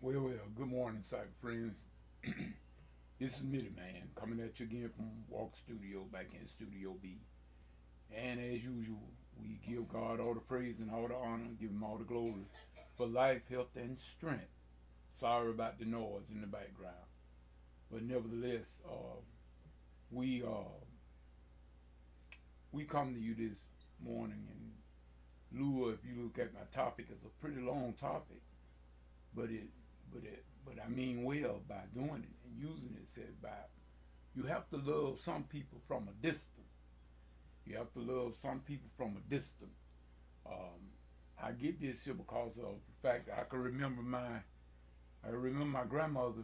Well, good morning, cyber friends. This is Mitty Man coming at you again from Walk Studio back in Studio B. And as usual, we give God all the praise and all the honor, give Him all the glory for life, health, and strength. Sorry about the noise in the background, but nevertheless, we uh, we come to you this morning, and Lua, if you look at my topic, it's a pretty long topic, but but I mean well by doing it and using it. Said by you have to love some people from a distance. You have to love some people from a distance. I get this here because of the fact that I remember my grandmother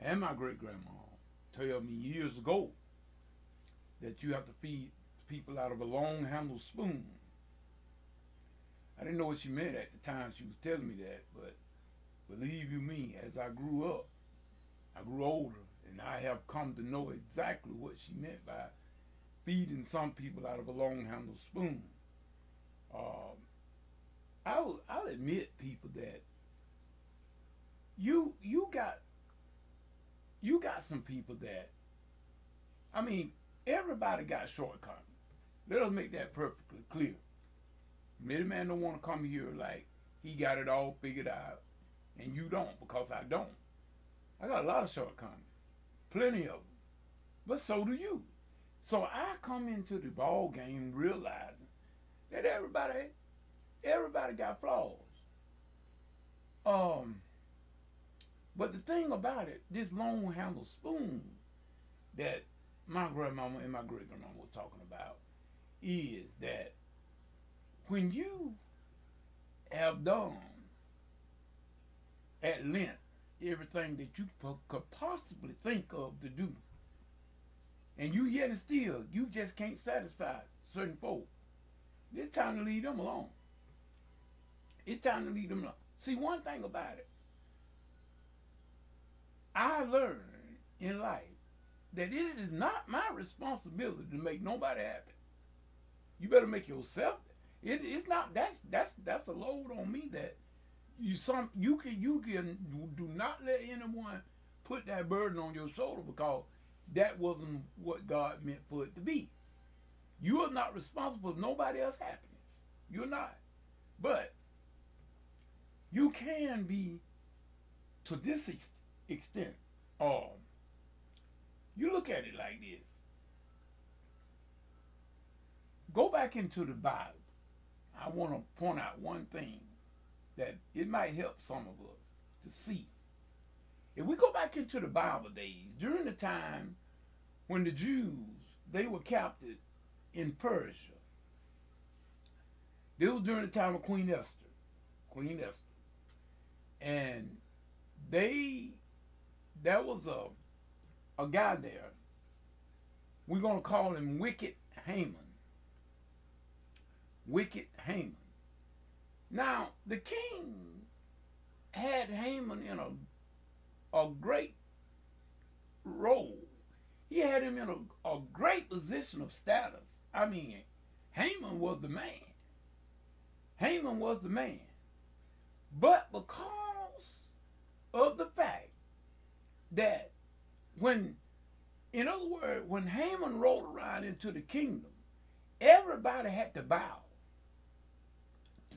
and my great grandma tell me years ago that you have to feed people out of a long handled spoon. I didn't know what she meant at the time she was telling me that, but believe you me, as I grew up, I grew older, and I have come to know exactly what she meant by feeding some people out of a long-handled spoon. I'll admit, people, that you got some people that, I mean, everybody got shortcomings. Let us make that perfectly clear. Mitty Man don't want to come here like he got it all figured out, and you don't, because I don't. I got a lot of shortcomings, plenty of them, but so do you. So I come into the ball game realizing that everybody got flaws. But the thing about it, this long handled spoon that my grandmama and my great grandmama was talking about is that when you have done at length everything that you could possibly think of to do, and you yet and still you just can't satisfy certain folk, it's time to leave them alone. It's time to leave them alone. See, one thing about it, I learned in life that it is not my responsibility to make nobody happy. You better make yourself. It's not. That's a load on me that you can do not let anyone put that burden on your shoulder, because that wasn't what God meant for it to be. You are not responsible for nobody else's happiness. You're not. But you can be to this extent. You look at it like this. Go back into the Bible. I want to point out one thing that it might help some of us to see. If we go back into the Bible days, during the time when the Jews, they were captive in Persia. This was during the time of Queen Esther. And there was a guy there. We're going to call him Wicked Haman. Wicked Haman. Now, the king had Haman in a great role. He had him in a great position of status. I mean, Haman was the man. Haman was the man. But because of the fact that in other words, when Haman rolled around into the kingdom, everybody had to bow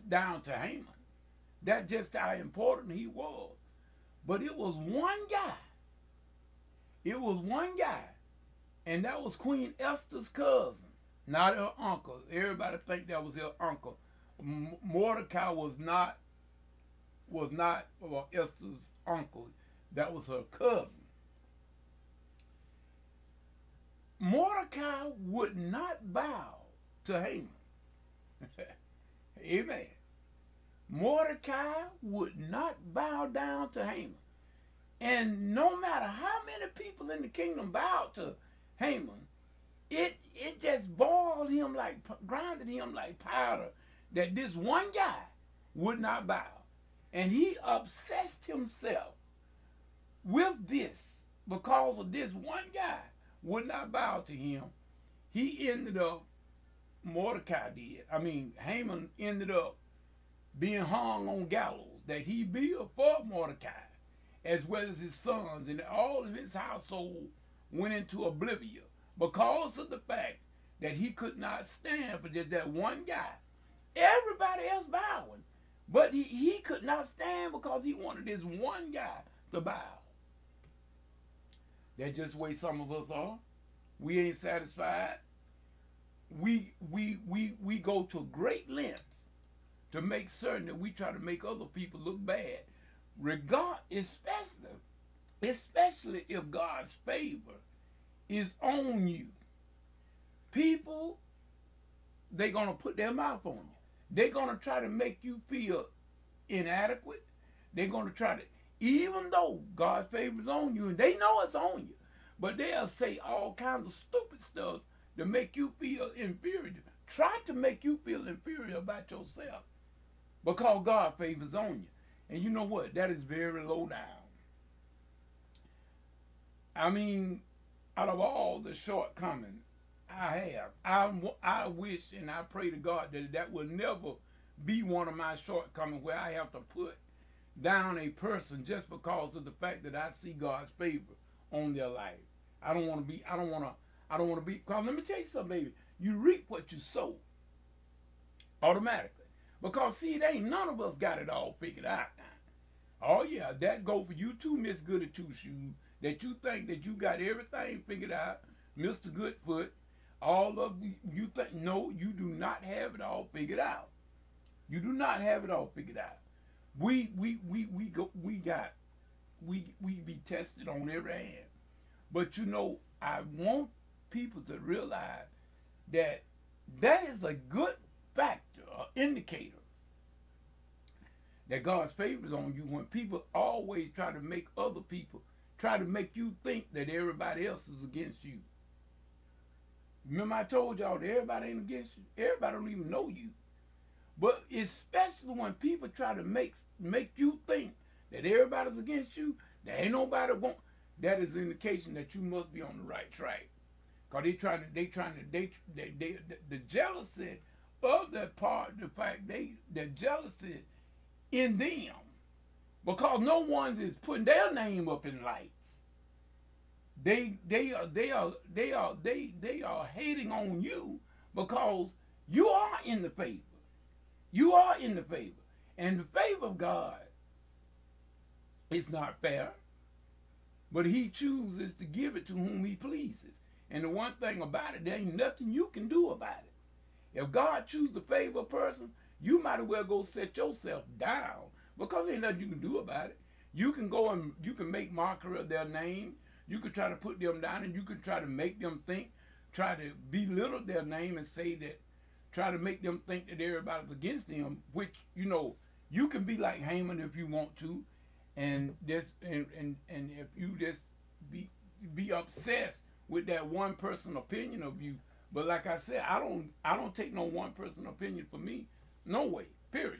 down to Haman. That's just how important he was. But it was one guy. It was one guy. And that was Queen Esther's cousin, not her uncle. Everybody think that was her uncle. Mordecai was not Esther's uncle. That was her cousin. Mordecai would not bow to Haman. Amen. Mordecai would not bow down to Haman. And no matter how many people in the kingdom bowed to Haman, it just boiled him like, grinded him like powder, that this one guy would not bow. And he obsessed himself with this because of this one guy would not bow to him. He ended up, Haman ended up being hung on gallows that he built for Mordecai. as well as his sons, and all of his household went into oblivion because of the fact that he could not stand for just that one guy. Everybody else bowing, but he could not stand because he wanted this one guy to bow. That's just the way some of us are. We ain't satisfied. We go to great lengths to make certain that we try to make other people look bad, especially if God's favor is on you. People, they're gonna put their mouth on you. They're gonna try to make you feel inadequate. They're gonna try to, even though God's favor is on you, and they know it's on you, but they'll say all kinds of stupid stuff to make you feel inferior. Try to make you feel inferior about yourself because God favors on you. And you know what? That is very low down. I mean, out of all the shortcomings I have, I wish and I pray to God that that will never be one of my shortcomings where I have to put down a person just because of the fact that I see God's favor on their life. I don't want to be, because let me tell you something, baby. You reap what you sow automatically. Because see, it ain't none of us got it all figured out now. Oh yeah, that go for you too, Miss Goody Two Shoes, that you think that you got everything figured out, Mr. Goodfoot. All of you think, no, you do not have it all figured out. You do not have it all figured out. We be tested on every hand. But you know, I want people to realize that that is a good factor, an indicator that God's favor is on you when people always try to make other people, try to make you think that everybody else is against you. Remember I told y'all that everybody ain't against you. Everybody don't even know you. But especially when people try to make you think that everybody's against you, there ain't nobody want, that is an indication that you must be on the right track. Cause the jealousy of that part, the fact the jealousy in them, because no one is putting their name up in lights. They are hating on you because you are in the favor. You are in the favor. And the favor of God is not fair, but he chooses to give it to whom he pleases. And the one thing about it, there ain't nothing you can do about it. If God chooses to favor a person, you might as well go set yourself down because there ain't nothing you can do about it. You can go and you can make mockery of their name. You can try to put them down, and you can try to make them think, try to belittle their name and say that, try to make them think that everybody's against them, which, you know, you can be like Haman if you want to, and if you just be obsessed with that one person opinion of you. But like I said, I don't take no one person opinion for me. No way. Period.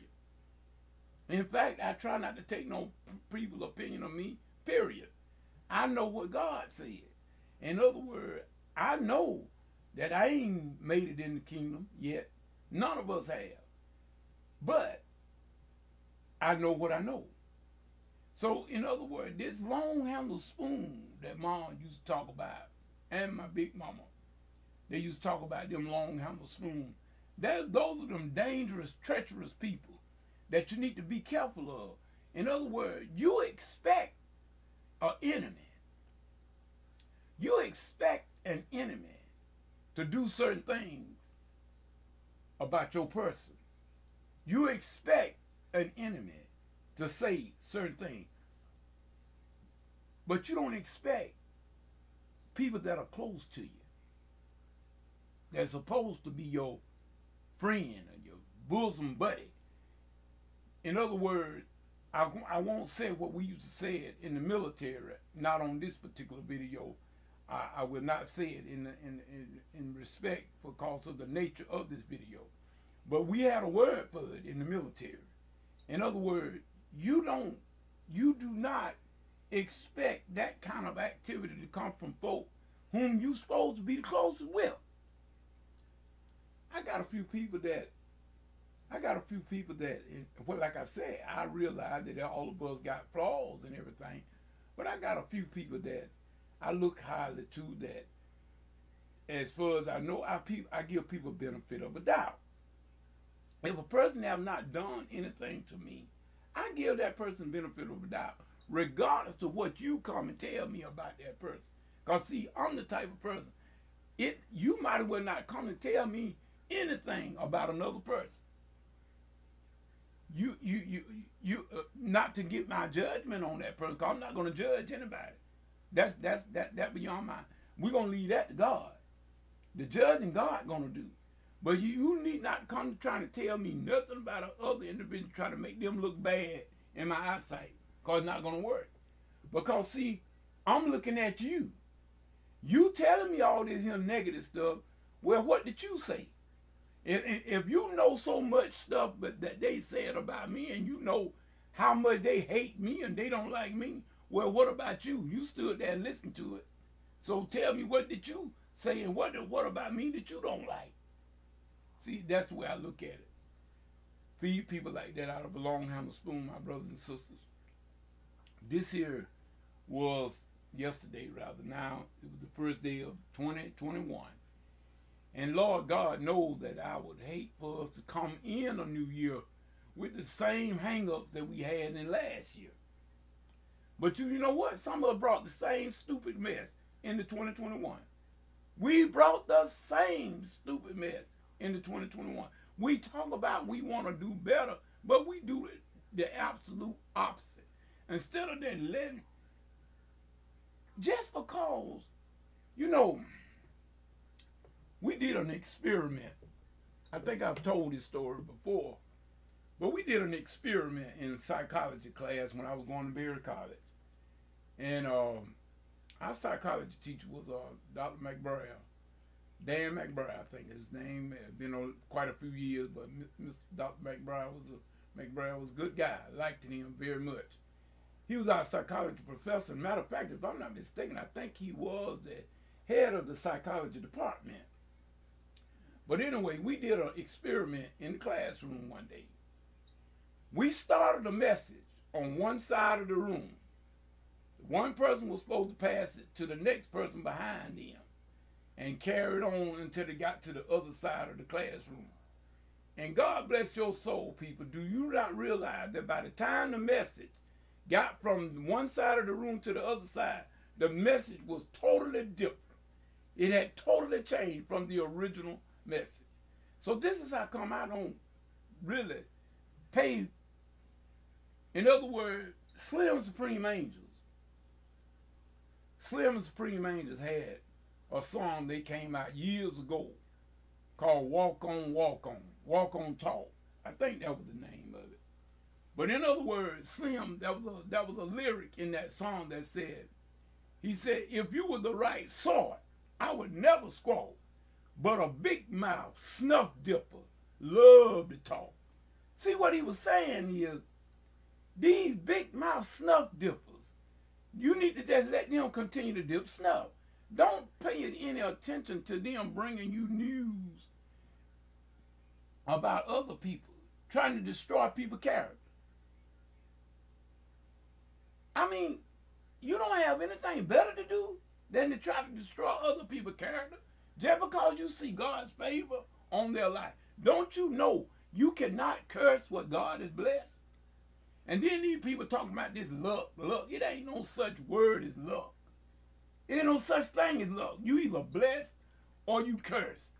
In fact, I try not to take no people's opinion of me. Period. I know what God said. In other words, I know that I ain't made it in the kingdom yet. None of us have. But I know what I know. So, in other words, this long-handled spoon that Mom used to talk about, and my big mama, they used to talk about them long-handled spoons. Those are them dangerous, treacherous people that you need to be careful of. In other words, you expect an enemy. You expect an enemy to do certain things about your person. You expect an enemy to say certain things. But you don't expect people that are close to you, that's supposed to be your friend or your bosom buddy. In other words, I won't say what we used to say it in the military, not on this particular video. I will not say it in respect because of the nature of this video. But we had a word for it in the military. In other words, you do not expect that kind of activity to come from folk whom you supposed to be the closest with. I got a few people that, well, like I said, I realize that all of us got flaws and everything, But I got a few people that I look highly to that, as far as I know, I give people benefit of a doubt. If a person have not done anything to me, I give that person benefit of a doubt, regardless of what you come and tell me about that person. Because see, I'm the type of person, you might as well not come and tell me anything about another person. You not to get my judgment on that person, because I'm not going to judge anybody. That's beyond mine. We're going to leave that to God. The judging God going to do. But you need not come trying to tell me nothing about other individual, trying to make them look bad in my eyesight, because it's not going to work. Because see, I'm looking at you. You telling me all this here negative stuff. Well, what did you say? If you know so much stuff that they said about me, and you know how much they hate me and they don't like me, well, what about you? You stood there and listened to it. So tell me, what did you say, and what about me that you don't like? See, that's the way I look at it. Feed people like that out of a long handle spoon, my brothers and sisters. This here was yesterday, rather. Now, it was the first day of 2021. And Lord God knows that I would hate for us to come in a new year with the same hang-ups that we had in last year. But you know what? Some of us brought the same stupid mess into 2021. We brought the same stupid mess into 2021. We talk about we want to do better, but we do the absolute opposite. Instead of that letting, just because, you know, we did an experiment. I think I've told this story before, but we did an experiment in psychology class when I was going to Berry College. And our psychology teacher was Dr. McBride. Dan McBride, I think his name. Had been on quite a few years, but Mr. Dr. McBride was a good guy. I liked him very much. He was our psychology professor. Matter of fact, if I'm not mistaken, I think he was the head of the psychology department. But anyway, we did an experiment in the classroom one day. We started a message on one side of the room. One person was supposed to pass it to the next person behind them and carry it on until they got to the other side of the classroom. And God bless your soul, people. Do you not realize that by the time the message got from one side of the room to the other side, the message was totally different. It had totally changed from the original message. So this is how come I don't really pay. In other words, Slim Supreme Angels. Slim Supreme Angels had a song they came out years ago called Walk On, Walk On, Walk On Talk. I think that was the name of it. But in other words, Slim, that was a lyric in that song that said, he said, if you were the right sort, I would never squawk. But a big mouth snuff dipper love to talk. See, what he was saying is, these big mouth snuff dippers, you need to just let them continue to dip snuff. Don't pay any attention to them bringing you news about other people, trying to destroy people's character. I mean, you don't have anything better to do than to try to destroy other people's character just because you see God's favor on their life. Don't you know you cannot curse what God has blessed? And then these people talking about this luck. It ain't no such word as luck. It ain't no such thing as luck. You either blessed or you cursed.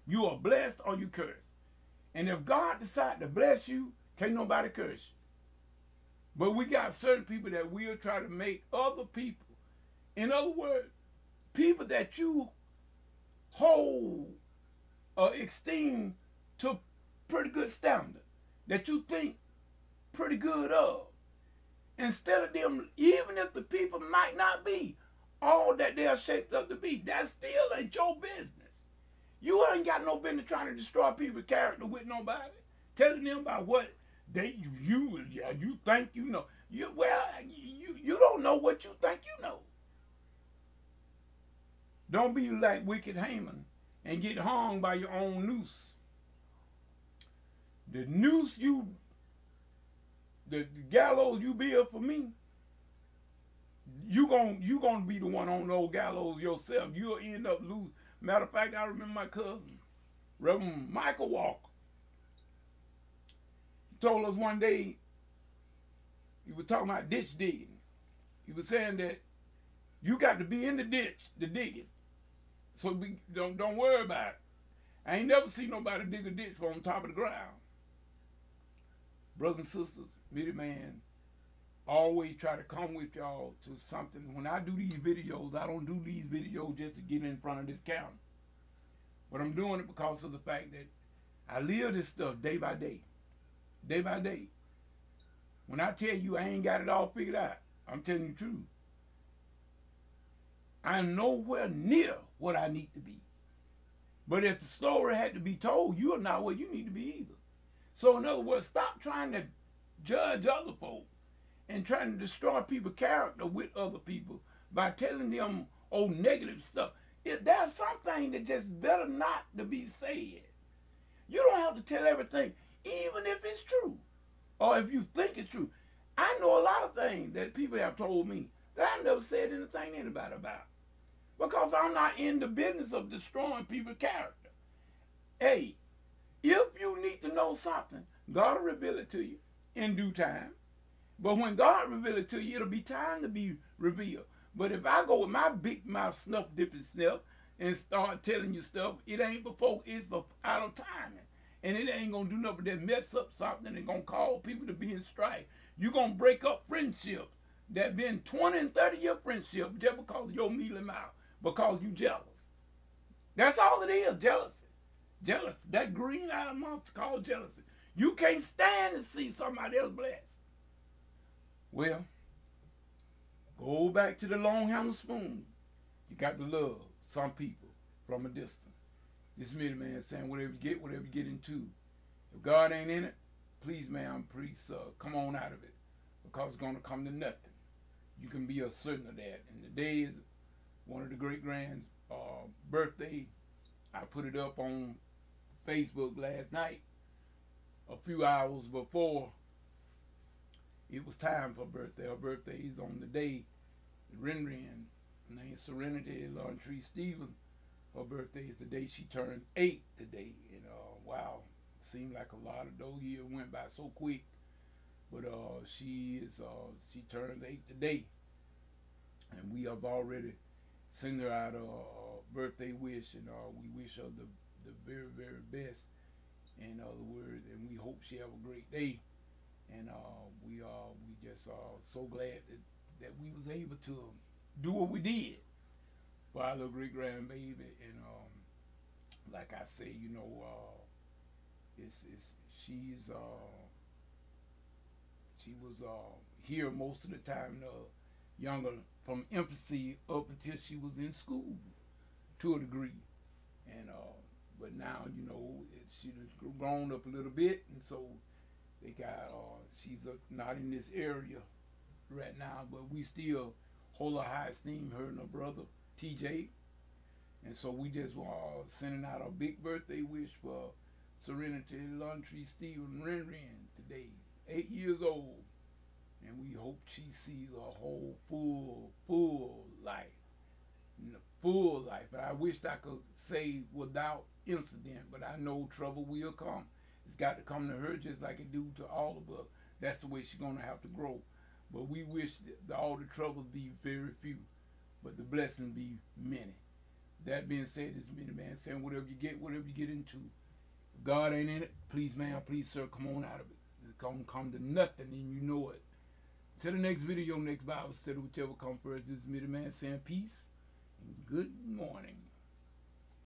You are blessed or you cursed. And if God decides to bless you, can't nobody curse you. But we got certain people that will try to make other people, in other words, people that you hold or esteem to pretty good standard, that you think pretty good of, instead of them, even if the people might not be all that they are shaped up to be, that still ain't your business. You ain't got no business trying to destroy people's character with nobody, telling them about what you think you know. You don't know what you think you know. Don't be like wicked Haman and get hung by your own noose. The noose the gallows you build for me, you gonna be the one on those gallows yourself. You'll end up losing. Matter of fact, I remember my cousin, Reverend Michael Walker. He told us one day, he was talking about ditch digging. He was saying that you got to be in the ditch, the digging. So don't worry about it. I ain't never seen nobody dig a ditch from on top of the ground. Brothers and sisters, Mitty Man always try to come with y'all to something. When I do these videos, I don't do these videos just to get in front of this camera. But I'm doing it because of the fact that I live this stuff day by day. Day by day. When I tell you I ain't got it all figured out, I'm telling you the truth. I'm nowhere near what I need to be. But if the story had to be told, you are not where you need to be either. So in other words, stop trying to judge other folks and trying to destroy people's character with other people by telling them negative stuff. There's something that just better not to be said. You don't have to tell everything, even if it's true, or if you think it's true. I know a lot of things that people have told me that I never said anything to anybody about, because I'm not in the business of destroying people's character. Hey, if you need to know something, God will reveal it to you in due time. But when God reveals it to you, it'll be time to be revealed. But if I go with my big mouth snuff dipping snuff and start telling you stuff, it ain't before it's out of timing. And it ain't going to do nothing but mess up something and going to cause people to be in strife. You're going to break up friendships that been 20 and 30-year friendship just because of your mealy mouth, because you jealous. That's all it is, jealousy. Jealousy. That green-eyed monster called jealousy. You can't stand to see somebody else blessed. Well, go back to the long-handled spoon. You got to love some people from a distance. This Mitty Man saying whatever you get into. If God ain't in it, please, ma'am, please come on out of it, because it's going to come to nothing. You can be certain of that. And today is one of the great-grand's birthday. I put it up on Facebook last night, a few hours before it was time for birthday. Her birthday is on the day. Ren, named Serenity Laundry Stevens. Her birthday is the day she turned 8 today. And wow, seemed like a lot of those years went by so quick. But she turns 8 today, and we have already sent her out a birthday wish, and we wish her the very, very best. In other words, and we hope she have a great day. And we just so glad that we was able to do what we did for our little great grandbaby. And like I say, you know, she was here most of the time, younger, from infancy up until she was in school to a degree. And but now, you know, she's grown up a little bit, and so they got she's not in this area right now, but we still hold her high esteem, her and her brother TJ. And so we just sending out a big birthday wish for Serenity Laundry Stephen Ren today, 8 years old. And we hope she sees a whole full life. Full life. But I wished I could say without incident, but I know trouble will come. It's got to come to her just like it do to all of us. That's the way she's going to have to grow. But we wish that all the troubles be very few, but the blessings be many. That being said, this Mitty Man saying whatever you get into. If God ain't in it, please, ma'am, please, sir, come on out of it. It's going to come to nothing, and you know it. Till the next video, next Bible study, whichever comes first, this is Mitty Man saying peace and good morning.